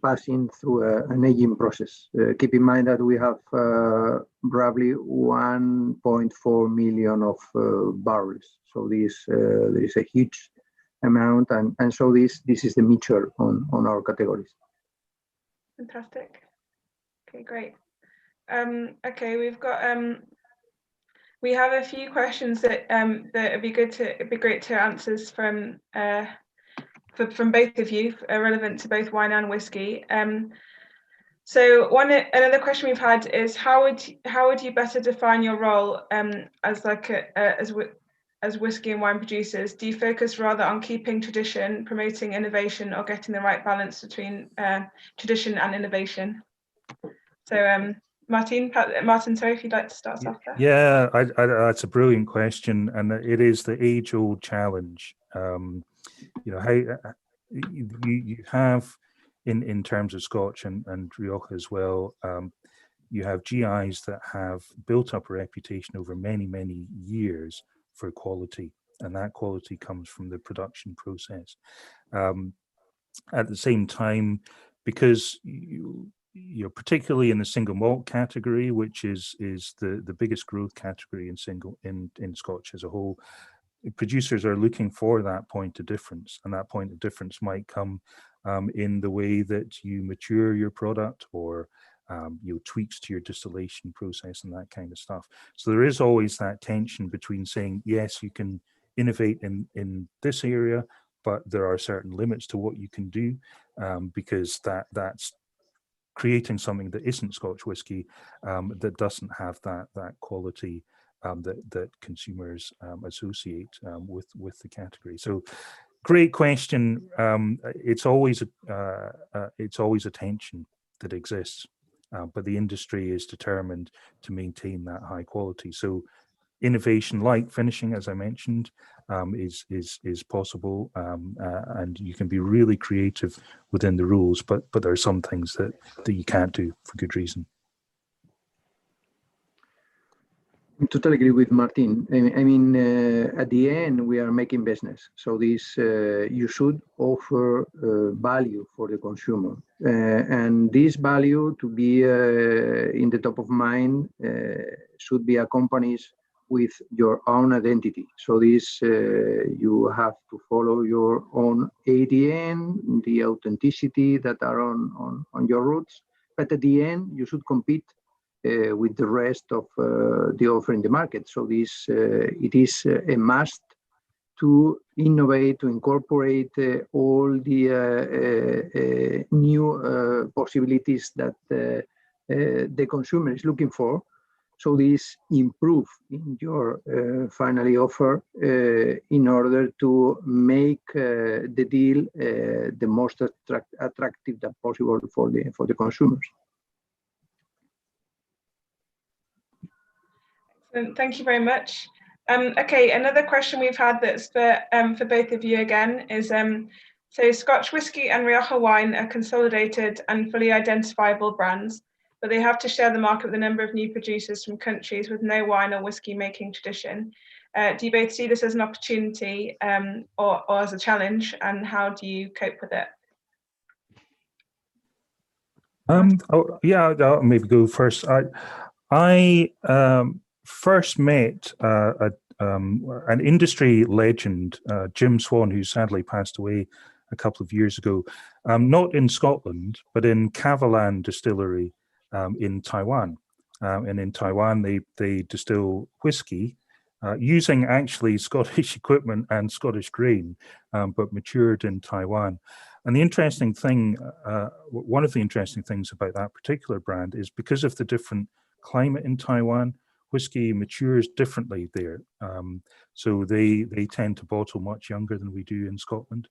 passing through an aging process. Keep in mind that we have roughly 1.4 million of barrels. So there is a huge amount, and so this is the mature on our categories. Fantastic. Okay, great. Okay, we've got we have a few questions that it'd be great to answers from both of you, relevant to both wine and whiskey. So another question we've had is, how would you better define your role as as whiskey and wine producers? Do you focus rather on keeping tradition, promoting innovation, or getting the right balance between tradition and innovation? So Martin, sorry, if you'd like to start off there. Yeah, that's a brilliant question, and it is the age-old challenge. How you have in terms of Scotch and Rioja as well. You have GIs that have built up a reputation over many years for quality, and that quality comes from the production process. At the same time, because you're particularly in the single malt category, which is the biggest growth category in Scotch as a whole, producers are looking for that point of difference, and that point of difference might come in the way that you mature your product, or tweaks to your distillation process and that kind of stuff. So there is always that tension between saying, yes, you can innovate in this area, but there are certain limits to what you can do, because that's creating something that isn't Scotch whiskey, that doesn't have that quality that consumers associate with the category. So, great question. It's always a tension that exists, but the industry is determined to maintain that high quality. So, innovation like finishing, as I mentioned, is possible, and you can be really creative within the rules, but there are some things that you can't do for good reason. I totally agree with Martin. I mean, at the end, we are making business. So this, you should offer value for the consumer. And this value to be in the top of mind should be accompanied with your own identity. So this, you have to follow your own ADN, the authenticity that are on your roots. But at the end, you should compete with the rest of the offer in the market. So this, it is a must to innovate, to incorporate all the new possibilities that the consumer is looking for. So this improve in your finally offer in order to make the deal the most attractive that possible for the consumers. Excellent. Thank you very much. Okay, another question we've had that's for both of you again is, so Scotch whisky and Rioja wine are consolidated and fully identifiable brands, but they have to share the market with a number of new producers from countries with no wine or whiskey making tradition. Do you both see this as an opportunity or as a challenge, and how do you cope with it? I'll maybe go first. I first met an industry legend, Jim Swan, who sadly passed away a couple of years ago, not in Scotland, but in Kavalan Distillery in Taiwan. And in Taiwan, they distill whiskey using actually Scottish equipment and Scottish grain, but matured in Taiwan. And the interesting thing, one of the interesting things about that particular brand is because of the different climate in Taiwan, whiskey matures differently there. So they tend to bottle much younger than we do in Scotland.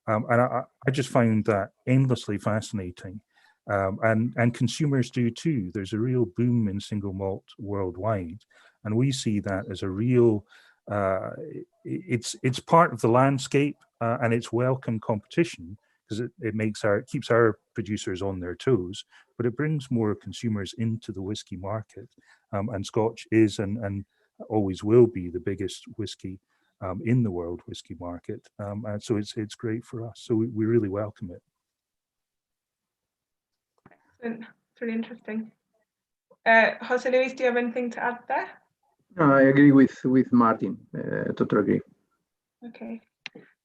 And I just found that endlessly fascinating. And consumers do too. There's a real boom in single malt worldwide. And we see that as a real, it's part of the landscape and it's welcome competition because it keeps our producers on their toes, but it brings more consumers into the whiskey market. And Scotch is and always will be the biggest whiskey in the world whiskey market. And so it's great for us. So we really welcome it. Excellent. It's really interesting. Jose Luis, do you have anything to add there? No, I agree with Martin. Totally agree. Okay,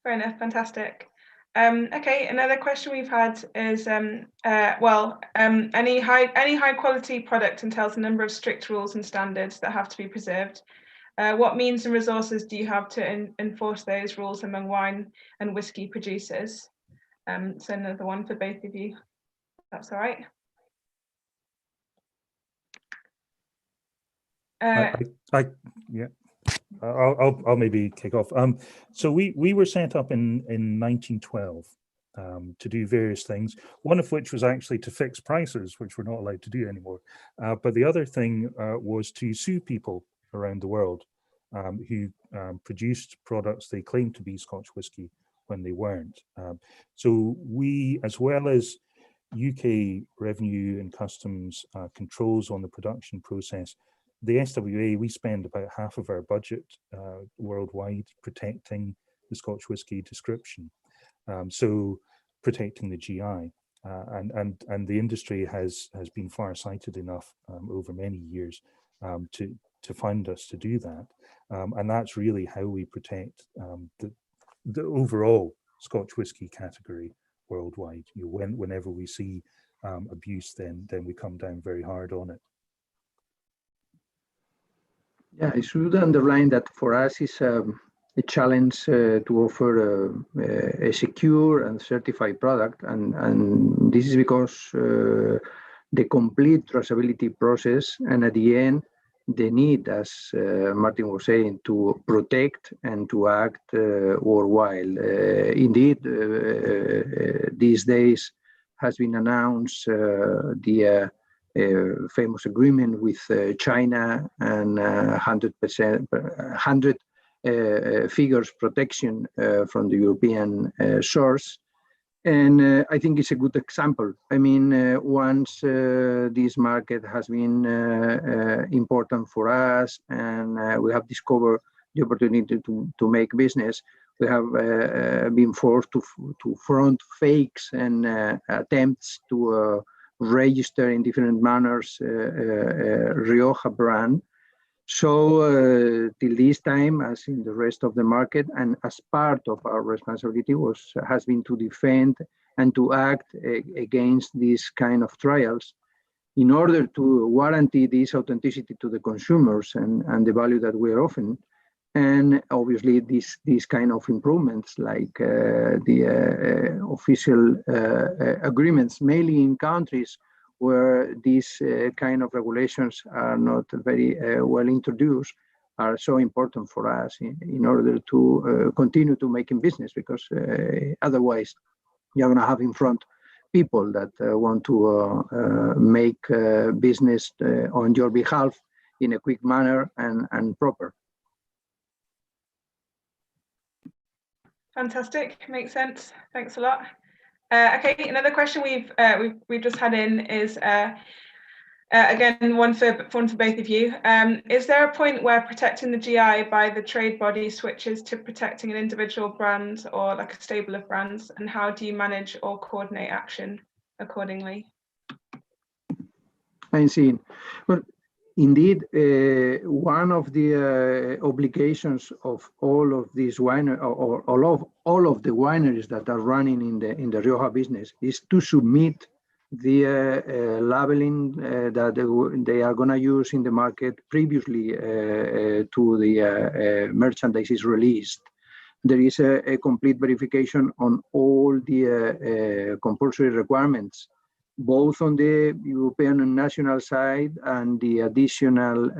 fair enough. Fantastic. Okay, another question we've had is, any high quality product entails a number of strict rules and standards that have to be preserved. What means and resources do you have to enforce those rules among wine and whiskey producers? So another one for both of you. That's all right. I'll maybe kick off. So we were set up in 1912 to do various things. One of which was actually to fix prices, which we're not allowed to do anymore. But the other thing was to sue people around the world who produced products they claimed to be Scotch whisky when they weren't. So we, as well as UK revenue and customs controls on the production process, the SWA, we spend about half of our budget worldwide protecting the Scotch whisky description. So protecting the GI. And the industry has been far-sighted enough over many years to fund us to do that. And that's really how we protect the overall Scotch whisky category worldwide. Whenever we see abuse, then we come down very hard on it. Yeah, I should underline that for us it's a challenge to offer a secure and certified product, and this is because the complete traceability process, and at the end the need, as Martin was saying, to protect and to act worldwide. Indeed, these days has been announced the famous agreement with China and 100 figures protection from the European source. And I think it's a good example. I mean, once this market has been important for us and we have discovered the opportunity to make business, we have been forced to front fakes and attempts to register in different manners Rioja brand. So till this time, as in the rest of the market, and as part of our responsibility has been to defend and to act against these kind of trials in order to guarantee this authenticity to the consumers and the value that we are offering. And obviously these kind of improvements, like the official agreements, mainly in countries where these kind of regulations are not very well introduced, are so important for us in order to continue to making business, because otherwise you're going to have in front people that want to make business on your behalf in a quick manner and proper. Fantastic, makes sense. Thanks a lot. Okay, another question we've just had in is again one for both of you. Is there a point where protecting the GI by the trade body switches to protecting an individual brand or like a stable of brands, and how do you manage or coordinate action accordingly? I see. Well, indeed, one of the obligations of all of these wineries, or all of the wineries that are running in the Rioja business, is to submit the labeling that they are going to use in the market previously to the merchandise is released. There is a complete verification on all the compulsory requirements, both on the European and national side and the additional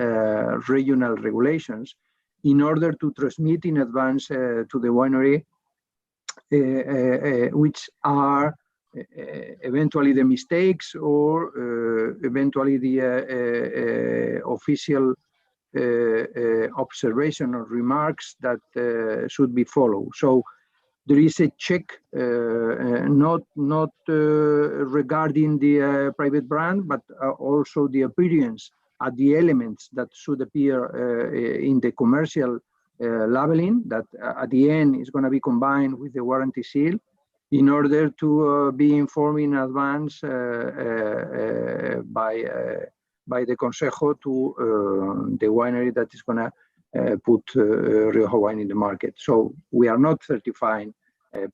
regional regulations, in order to transmit in advance to the winery, which are eventually the mistakes or eventually the official observation or remarks that should be followed. So there is a check, not regarding the private brand, but also the appearance at the elements that should appear in the commercial labeling, that at the end is going to be combined with the warranty seal, in order to be informed in advance by the Consejo to the winery that is going to put Rioja wine in the market. So we are not certifying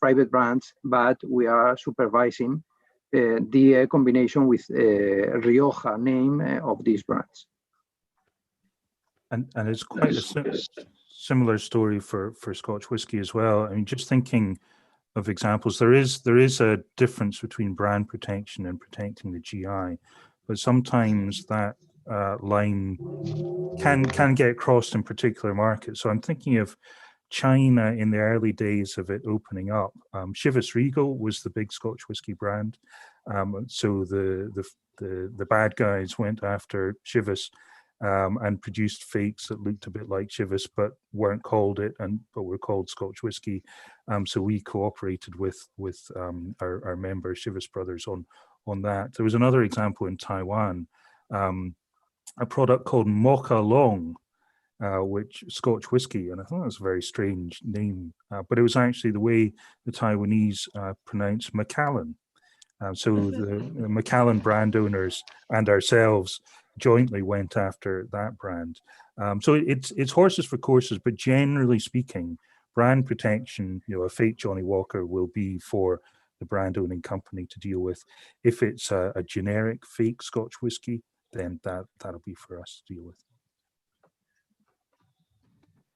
private brands, but we are supervising the combination with Rioja name of these brands. And it's quite a similar story for Scotch whisky as well. I mean, just thinking of examples, there is a difference between brand protection and protecting the GI, but sometimes that line can get crossed in particular markets. So I'm thinking of China in the early days of it opening up. Chivas Regal was the big Scotch whisky brand, so the bad guys went after Chivas and produced fakes that looked a bit like Chivas but weren't called it, but were called Scotch whisky. So we cooperated with our member Chivas Brothers on that. There was another example in Taiwan, a product called Mocha Long, which Scotch whisky, and I thought that was a very strange name, but it was actually the way the Taiwanese pronounce Macallan. So the Macallan brand owners and ourselves jointly went after that brand. So it's horses for courses, but generally speaking, brand protection, a fake Johnny Walker will be for the brand owning company to deal with. If it's a generic fake Scotch whisky, then that'll be for us to deal with.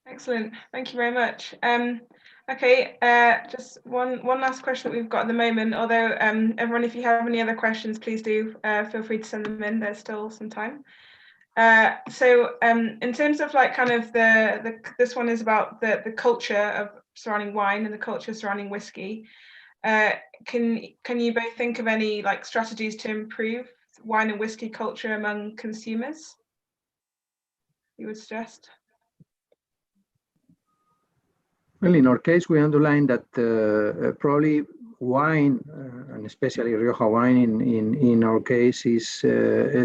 Excellent, thank you very much. Okay, just one last question that we've got at the moment, although everyone, if you have any other questions, please do feel free to send them in, there's still some time. So in terms of like kind of this one is about the culture of surrounding wine and the culture surrounding whiskey. Can you both think of any like strategies to improve wine and whiskey culture among consumers you would suggest? Well, in our case, we underline that probably wine, and especially Rioja wine in our case, is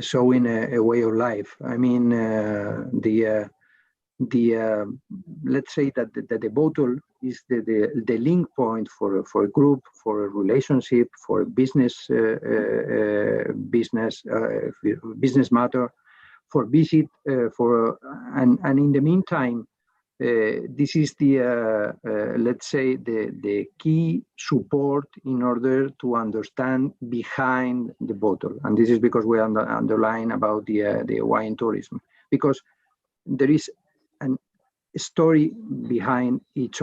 showing a way of life. I mean, let's say that the bottle is the link point for a group, for a relationship, for a business matter, for visit, and in the meantime, this is the let's say the key support in order to understand behind the bottle, and this is because we underline about the wine tourism, because there is story behind each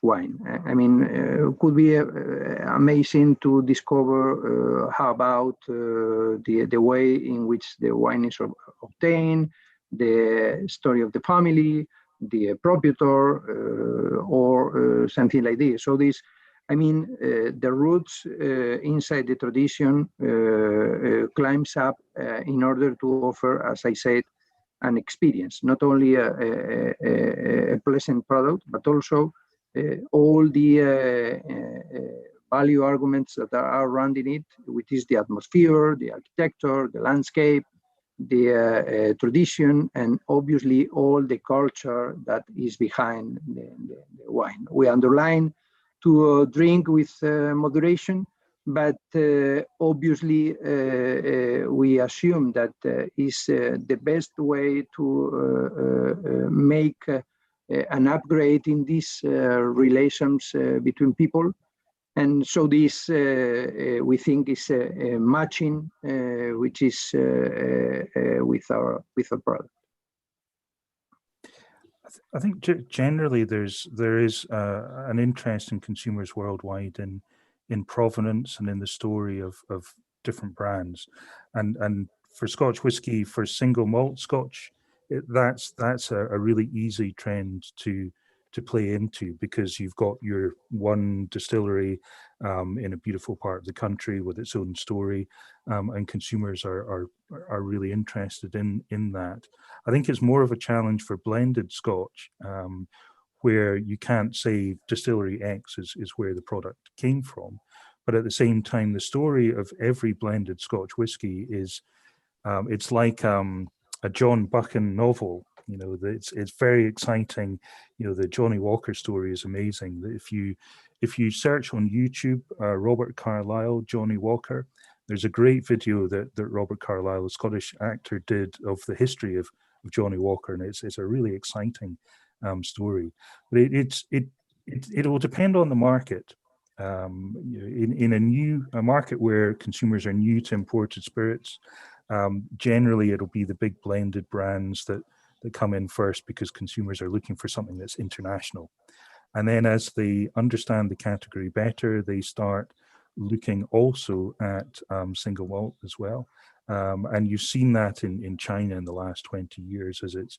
wine. I mean, it could be amazing to discover how about the way in which the wine is obtained, the story of the family, the proprietor, or something like this. So this, I mean, the roots inside the tradition climbs up in order to offer, as I said, an experience, not only a pleasant product, but also all the value arguments that are around in it, which is the atmosphere, the architecture, the landscape, the tradition, and obviously all the culture that is behind the wine. We underline to drink with moderation, but obviously we assume that is the best way to make an upgrade in these relations between people. And so this we think is matching, which is with our product. I think generally there is an interest in consumers worldwide in provenance and in the story of different brands, and for Scotch whisky, for single malt Scotch, that's a really easy trend to play into, because you've got your one distillery in a beautiful part of the country with its own story, and consumers are really interested in that. I think it's more of a challenge for blended Scotch, where you can't say distillery X is where the product came from, but at the same time, the story of every blended Scotch whisky is it's like a John Buchan novel. You know, it's very exciting. You know, the Johnny Walker story is amazing. If you search on YouTube, Robert Carlyle, Johnny Walker, there's a great video that Robert Carlyle, a Scottish actor, did of the history of Johnny Walker, and it's a really exciting story. But it will depend on the market. In a market where consumers are new to imported spirits, generally it'll be the big blended brands that come in first, because consumers are looking for something that's international. And then as they understand the category better, they start looking also at single malt as well. And you've seen that in China in the last 20 years as it's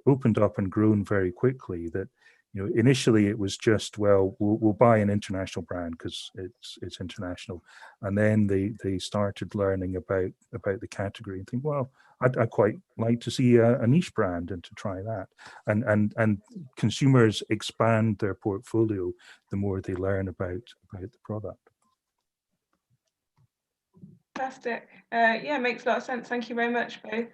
opened up and grown very quickly. That, you know, initially it was just, well, we'll buy an international brand because it's international, and then they started learning about the category and think, well, I'd quite like to see a niche brand and to try that. And consumers expand their portfolio the more they learn about the product. Fantastic. Yeah, makes a lot of sense. Thank you very much, both.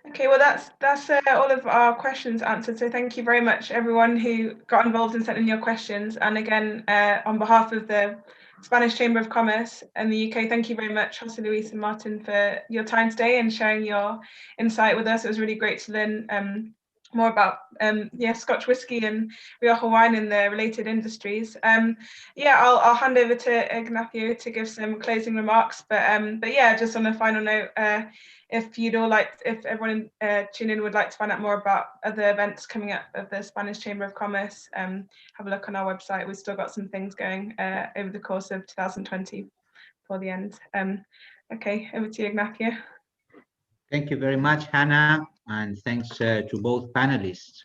Okay, well, that's all of our questions answered. So thank you very much, everyone who got involved and sent in your questions. And again, on behalf of the Spanish Chamber of Commerce in the UK, thank you very much, Jose Luis and Martin, for your time today and sharing your insight with us. It was really great to learn more about Scotch whisky and Rioja wine and the related industries. I'll hand over to Ignacio to give some closing remarks. But yeah, just on a final note, if everyone tuning in would like to find out more about other events coming up of the Spanish Chamber of Commerce, have a look on our website. We've still got some things going over the course of 2020 for the end. Okay, over to you, Ignacio. Thank you very much, Hannah, and thanks to both panelists.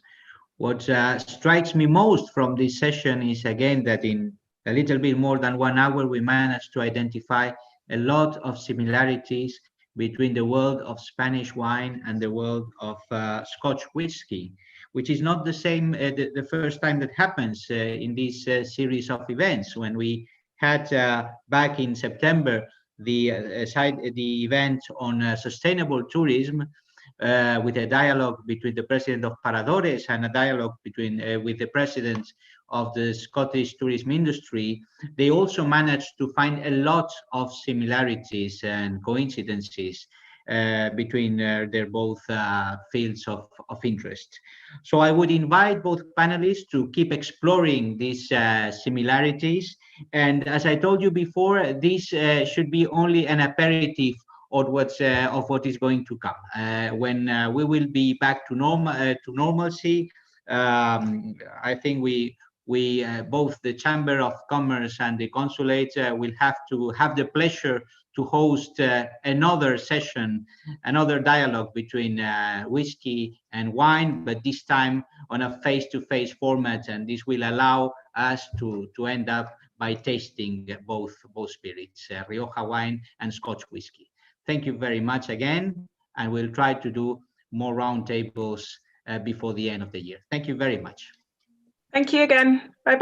What strikes me most from this session is, again, that in a little bit more than 1 hour, we managed to identify a lot of similarities between the world of Spanish wine and the world of Scotch whisky, which is not the same the first time that happens in this series of events. When we had back in September the event on sustainable tourism, with a dialogue between the president of Paradores and a dialogue between with the president of the Scottish tourism industry, they also managed to find a lot of similarities and coincidences between their both fields of interest. So I would invite both panelists to keep exploring these similarities. And as I told you before, this should be only an aperitif of what is going to come. When we will be back to normalcy, I think we both the Chamber of Commerce and the consulate will have to have the pleasure to host another session, another dialogue between whiskey and wine, but this time on a face-to-face format, and this will allow us to end up by tasting both spirits, Rioja wine and Scotch whiskey. Thank you very much again, and we'll try to do more roundtables before the end of the year. Thank you very much. Thank you again. Bye-bye.